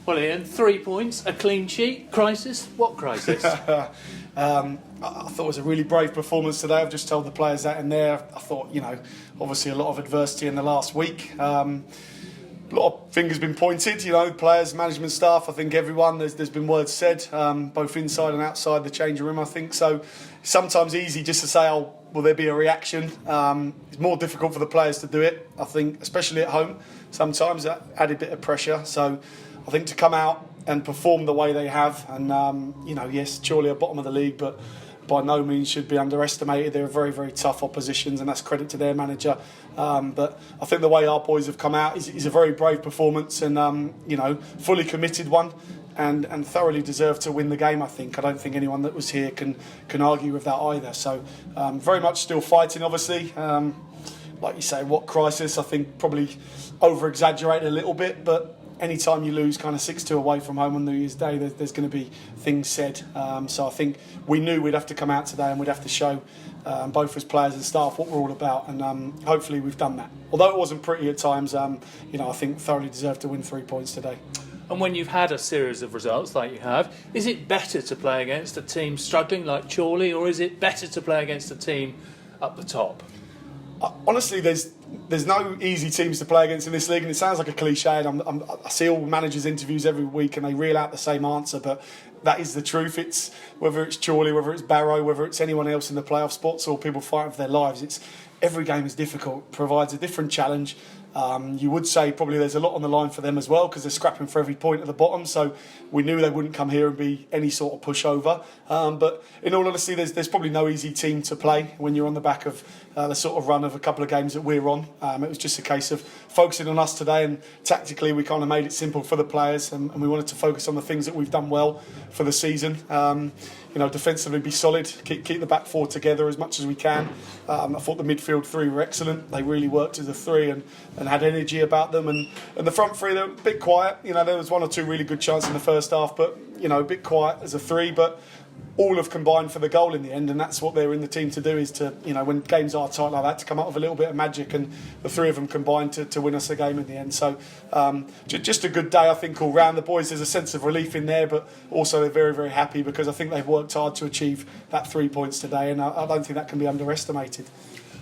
Well, Ian, 3 points, a clean sheet, crisis. What crisis? I thought it was a really brave performance today. I've just told the players that in there. I thought, obviously a lot of adversity in the last week. A lot of fingers been pointed, players, management staff, I think everyone, there's been words said, both inside and outside the changing room, I think. So sometimes easy just to say, will there be a reaction? It's more difficult for the players to do it, I think, especially at home. Sometimes that added a bit of pressure. So I think to come out and perform the way they have, and, yes, Chorley are bottom of the league, but by no means should be underestimated. They're very, very tough oppositions, and that's credit to their manager. But I think the way our boys have come out is a very brave performance and, fully committed one and thoroughly deserved to win the game, I think. I don't think anyone that was here can argue with that either. So very much still fighting, obviously. Like you say, what crisis? I think probably over-exaggerated a little bit, but anytime you lose kind of 6-2 away from home on New Year's Day, there's going to be things said. So I think we knew we'd have to come out today and we'd have to show both as players and staff what we're all about. And hopefully we've done that. Although it wasn't pretty at times, I think thoroughly deserved to win 3 points today. And when you've had a series of results like you have, is it better to play against a team struggling like Chorley, or is it better to play against a team up the top? Honestly, there's no easy teams to play against in this league, and it sounds like a cliche. And I see all managers' interviews every week, and they reel out the same answer, but that is the truth. It's whether it's Chorley, whether it's Barrow, whether it's anyone else in the playoff spots, or people fighting for their lives. It's every game is difficult, provides a different challenge. You would say probably there's a lot on the line for them as well, because they're scrapping for every point at the bottom. So we knew they wouldn't come here and be any sort of pushover. But in all honesty, there's probably no easy team to play when you're on the back of the sort of run of a couple of games that we're on. It was just a case of focusing on us today, and tactically we kind of made it simple for the players, and we wanted to focus on the things that we've done well for the season. Defensively be solid, keep the back four together as much as we can. I thought the midfield three were excellent. They really worked as a three and had energy about them. And the front three, they were a bit quiet. There was 1 or 2 really good chances in the first half, but, a bit quiet as a three. But all have combined for the goal in the end, and that's what they're in the team to do, is to, when games are tight like that, to come up with a little bit of magic, and the three of them combined to win us the game in the end. So just a good day, I think, all round. The boys, there's a sense of relief in there, but also they're very, very happy because I think they've worked hard to achieve that 3 points today, and I don't think that can be underestimated.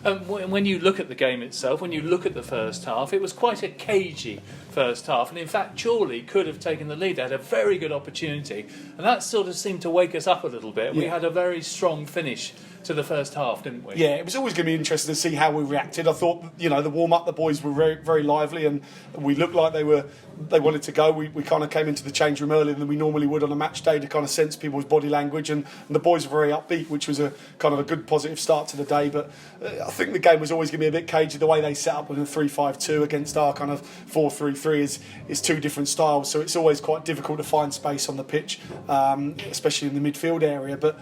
When you look at the game itself, when you look at the first half, it was quite a cagey first half, and in fact Chorley could have taken the lead. They had a very good opportunity, and that sort of seemed to wake us up a little bit. We had a very strong finish to the first half, didn't we? Yeah, it was always going to be interesting to see how we reacted. I thought, the warm-up, the boys were very, very lively, and we looked like they wanted to go. We kind of came into the change room earlier than we normally would on a match day to kind of sense people's body language, and the boys were very upbeat, which was a kind of a good positive start to the day. But I think the game was always going to be a bit cagey. The way they set up with a 3-5-2 against our kind of 4-3-3 is two different styles, so it's always quite difficult to find space on the pitch, especially in the midfield area. But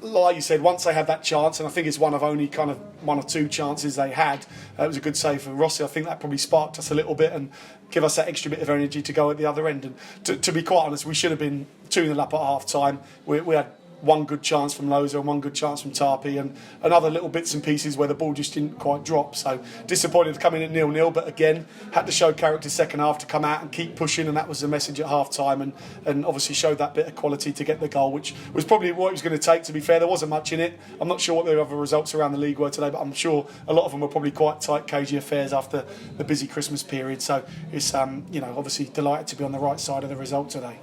like you said, once they had that chance, and I think it's one of only kind of 1 or 2 chances they had, it was a good save for Rossi. I think that probably sparked us a little bit and give us that extra bit of energy to go at the other end. And to be quite honest, we should have been 2-0 up at half time. We had 1 good chance from Loza and 1 good chance from Tarpey, and other little bits and pieces where the ball just didn't quite drop. So disappointed to come in at 0-0, but again had to show character second half to come out and keep pushing, and that was the message at half time, and obviously showed that bit of quality to get the goal, which was probably what it was going to take. To be fair, there wasn't much in it. I'm not sure what the other results around the league were today, but I'm sure a lot of them were probably quite tight, cagey affairs after the busy Christmas period. So it's obviously delighted to be on the right side of the result today.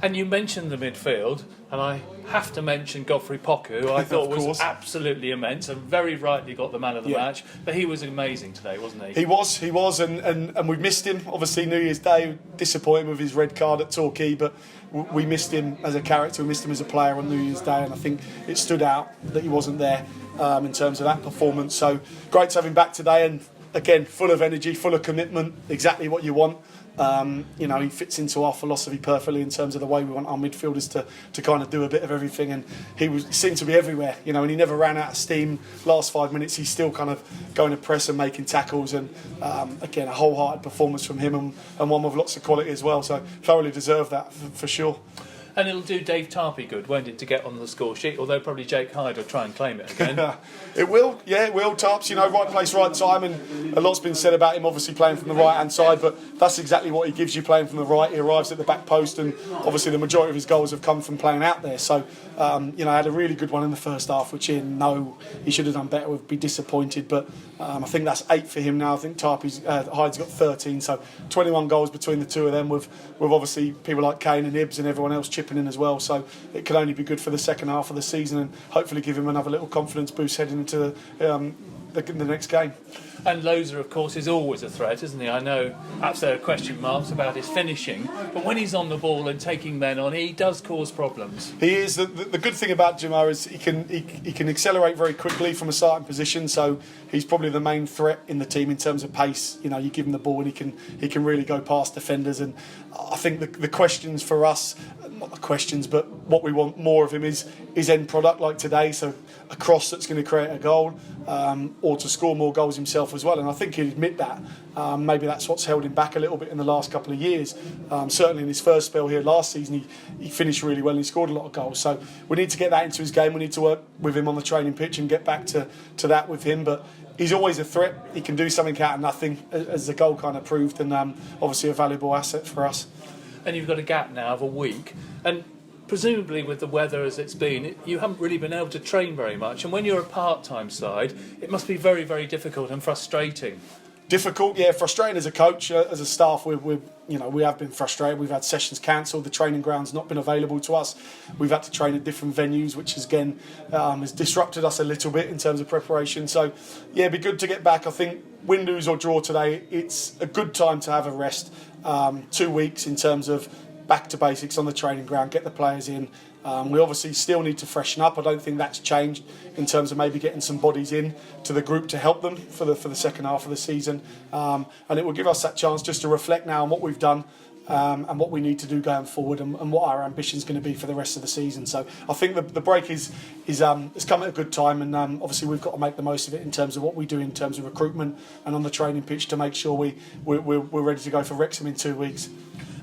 And you mentioned the midfield, and I have to mention Godfrey Poku, who I thought was absolutely immense, and very rightly got the man of the match. But he was amazing today, wasn't he? He was, and we missed him. Obviously, New Year's Day, disappointed with his red card at Torquay, but we missed him as a character, we missed him as a player on New Year's Day, and I think it stood out that he wasn't there in terms of that performance. So great to have him back today, and again, full of energy, full of commitment, exactly what you want. He fits into our philosophy perfectly in terms of the way we want our midfielders to kind of do a bit of everything, and he seemed to be everywhere, and he never ran out of steam. Last 5 minutes he's still kind of going to press and making tackles, and again a wholehearted performance from him, and one with lots of quality as well, so thoroughly deserved that for sure. And it'll do Dave Tarpey good, won't it, to get on the score sheet, although probably Jake Hyde will try and claim it again. It will, yeah, it will. Tarps, right place, right time, and a lot's been said about him obviously playing from the right-hand side, but that's exactly what he gives you, playing from the right. He arrives at the back post, and obviously the majority of his goals have come from playing out there. So, had a really good one in the first half, which he should have done better, would be disappointed, but I think that's 8 for him now. I think Hyde's got 13, so 21 goals between the two of them, with obviously people like Kane and Hibbs and everyone else chipping in as well. So it can only be good for the second half of the season, and hopefully give him another little confidence boost heading into the next game. And Loza, of course, is always a threat, isn't he? I know perhaps there are question marks about his finishing, but when he's on the ball and taking men on, he does cause problems. He is. The good thing about Jamar is he can accelerate very quickly from a starting position, so he's probably the main threat in the team in terms of pace. You give him the ball and he can really go past defenders, and I think the questions for us, not the questions, but what we want more of him is end product like today, so a cross that's going to create a goal, or to score more goals himself as well, and I think he'd admit that. Maybe that's what's held him back a little bit in the last couple of years. Certainly in his first spell here last season, he finished really well and he scored a lot of goals, so we need to get that into his game. We need to work with him on the training pitch and get back to that with him, but he's always a threat. He can do something out of nothing, as the goal kind of proved, and obviously a valuable asset for us. And you've got a gap now of a week, and presumably with the weather as it's been, you haven't really been able to train very much, and when you're a part-time side, it must be very, very difficult and frustrating. Difficult, yeah, frustrating as a coach, as a staff. We have been frustrated. We've had sessions cancelled. The training ground's not been available to us. We've had to train at different venues, which has disrupted us a little bit in terms of preparation. So, yeah, it'd be good to get back. I think win, lose or draw today, it's a good time to have a rest. 2 weeks in terms of back to basics on the training ground, get the players in. We obviously still need to freshen up. I don't think that's changed in terms of maybe getting some bodies in to the group to help them for the second half of the season, and it will give us that chance just to reflect now on what we've done, and what we need to do going forward, and what our ambition is going to be for the rest of the season. So I think the break is come at a good time, and obviously we've got to make the most of it in terms of what we do in terms of recruitment and on the training pitch to make sure we're ready to go for Wrexham in 2 weeks.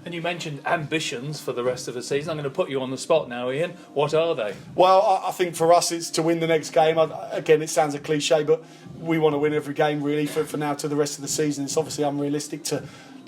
And you mentioned ambitions for the rest of the season. I'm going to put you on the spot now, Ian. What are they? Well, I think for us it's to win the next game. Again, it sounds a cliche, but we want to win every game really for now to the rest of the season. It's obviously unrealistic to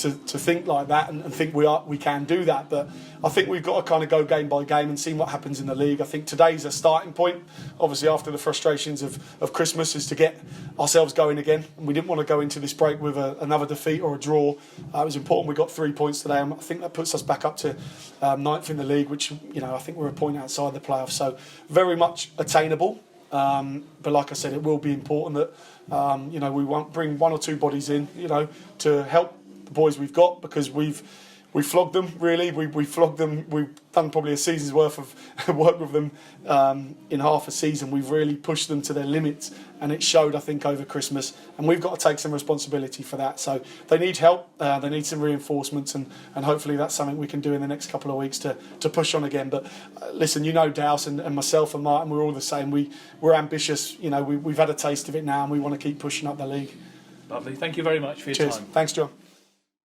think like that and think we can do that, but I think we've got to kind of go game by game and see what happens in the league. I think today's a starting point, obviously after the frustrations of Christmas, is to get ourselves going again, and we didn't want to go into this break with another defeat or a draw. It was important we got 3 points today, and I think that puts us back up to 9th in the league, which I think we're a point outside the playoffs, so very much attainable. But like I said, it will be important that we won't bring 1 or 2 bodies in to help boys we've got, because we've flogged them really. We flogged them. We've done probably a season's worth of work with them in half a season. We've really pushed them to their limits, and it showed, I think, over Christmas, and we've got to take some responsibility for that. So they need help, they need some reinforcements, and hopefully that's something we can do in the next couple of weeks to push on again. But listen, Douse and myself and Martin, we're all the same. We're ambitious. We've had a taste of it now, and we want to keep pushing up the league. Lovely. Thank you very much for your Cheers. time. Thanks, John.